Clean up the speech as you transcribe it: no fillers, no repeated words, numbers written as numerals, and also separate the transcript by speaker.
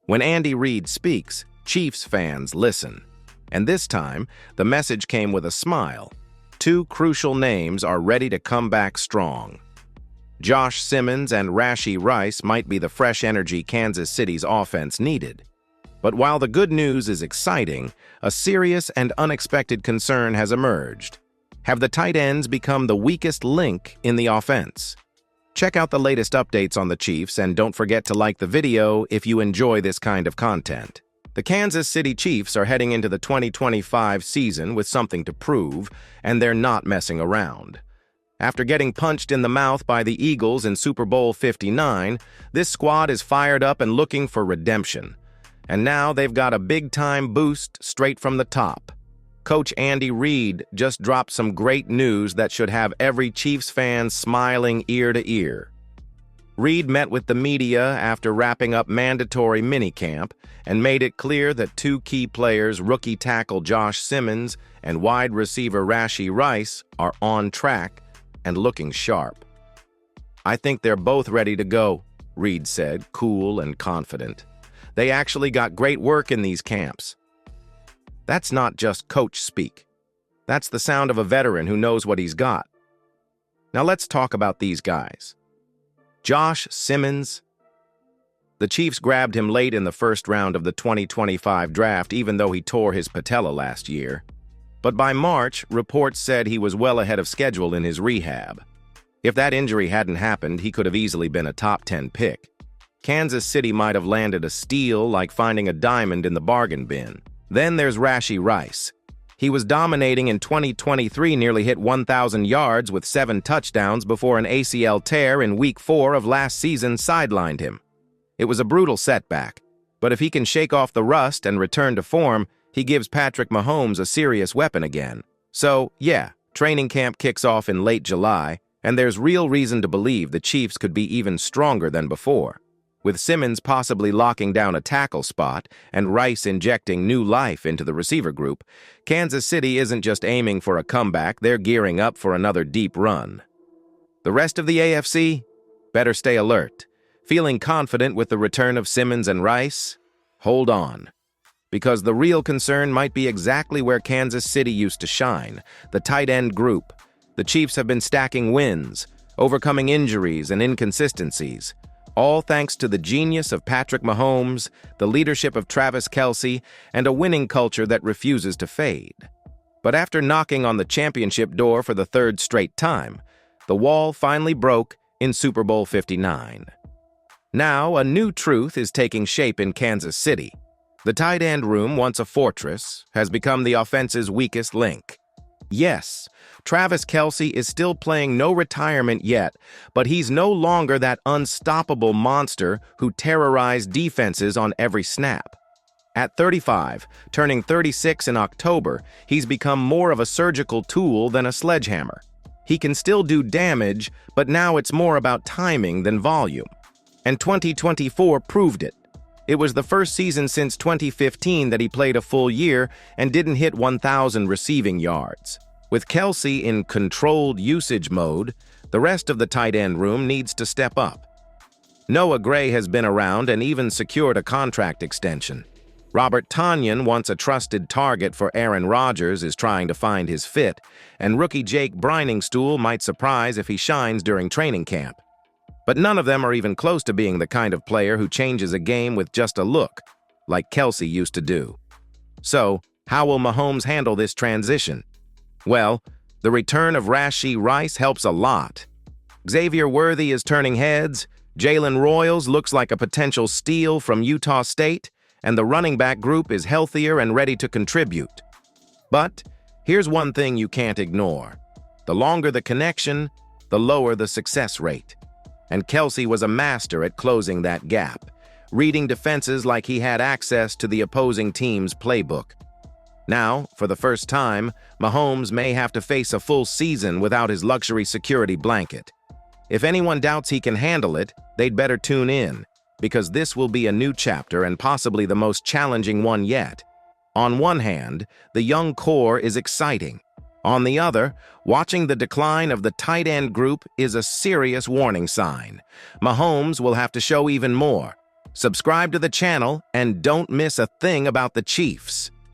Speaker 1: When Andy Reid speaks, Chiefs fans listen. And this time, the message came with a smile. Two crucial names are ready to come back strong. Josh Simmons and Rashee Rice might be the fresh energy Kansas City's offense needed. But while the good news is exciting, a serious and unexpected concern has emerged. Have the tight ends become the weakest link in the offense? Check out the latest updates on the Chiefs and don't forget to like the video if you enjoy this kind of content. The Kansas City Chiefs are heading into the 2025 season with something to prove, and they're not messing around. After getting punched in the mouth by the Eagles in Super Bowl 59, this squad is fired up and looking for redemption. And now they've got a big-time boost straight from the top. Coach Andy Reid just dropped some great news that should have every Chiefs fan smiling ear to ear. Reid met with the media after wrapping up mandatory minicamp and made it clear that two key players, rookie tackle Josh Simmons and wide receiver Rashee Rice, are on track and looking sharp. "I think they're both ready to go," Reid said, cool and confident. "They actually got great work in these camps." That's not just coach speak. That's the sound of a veteran who knows what he's got. Now let's talk about these guys. Josh Simmons. The Chiefs grabbed him late in the first round of the 2025 draft, even though he tore his patella last year. But by March, reports said he was well ahead of schedule in his rehab. If that injury hadn't happened, he could have easily been a top 10 pick. Kansas City might have landed a steal, like finding a diamond in the bargain bin. Then there's Rashee Rice. He was dominating in 2023, nearly hit 1,000 yards with 7 touchdowns before an ACL tear in Week 4 of last season sidelined him. It was a brutal setback, but if he can shake off the rust and return to form, he gives Patrick Mahomes a serious weapon again. So, yeah, training camp kicks off in late July, and there's real reason to believe the Chiefs could be even stronger than before. With Simmons possibly locking down a tackle spot and Rice injecting new life into the receiver group, Kansas City isn't just aiming for a comeback, they're gearing up for another deep run. The rest of the AFC? Better stay alert. Feeling confident with the return of Simmons and Rice? Hold on. Because the real concern might be exactly where Kansas City used to shine, the tight end group. The Chiefs have been stacking wins, overcoming injuries and inconsistencies, all thanks to the genius of Patrick Mahomes, the leadership of Travis Kelce, and a winning culture that refuses to fade. But after knocking on the championship door for the third straight time, the wall finally broke in Super Bowl 59. Now, a new truth is taking shape in Kansas City. The tight end room, once a fortress, has become the offense's weakest link. Yes, Travis Kelce is still playing no retirement yet, but he's no longer that unstoppable monster who terrorized defenses on every snap. At 35, turning 36 in October, he's become more of a surgical tool than a sledgehammer. He can still do damage, but now it's more about timing than volume. And 2024 proved it. It was the first season since 2015 that he played a full year and didn't hit 1,000 receiving yards. With Kelce in controlled usage mode, the rest of the tight end room needs to step up. Noah Gray has been around and even secured a contract extension. Robert Tonyan, once a trusted target for Aaron Rodgers, is trying to find his fit, and rookie Jake Briningstool might surprise if he shines during training camp. But none of them are even close to being the kind of player who changes a game with just a look, like Kelce used to do. So, how will Mahomes handle this transition? Well, the return of Rashee Rice helps a lot. Xavier Worthy is turning heads, Jalen Royals looks like a potential steal from Utah State, and the running back group is healthier and ready to contribute. But here's one thing you can't ignore. The longer the connection, the lower the success rate. And Kelce was a master at closing that gap, reading defenses like he had access to the opposing team's playbook. Now, for the first time, Mahomes may have to face a full season without his luxury security blanket. If anyone doubts he can handle it, they'd better tune in, because this will be a new chapter and possibly the most challenging one yet. On one hand, the young core is exciting. On the other, watching the decline of the tight end group is a serious warning sign. Mahomes will have to show even more. subscribe to the channel, and don't miss a thing about the Chiefs.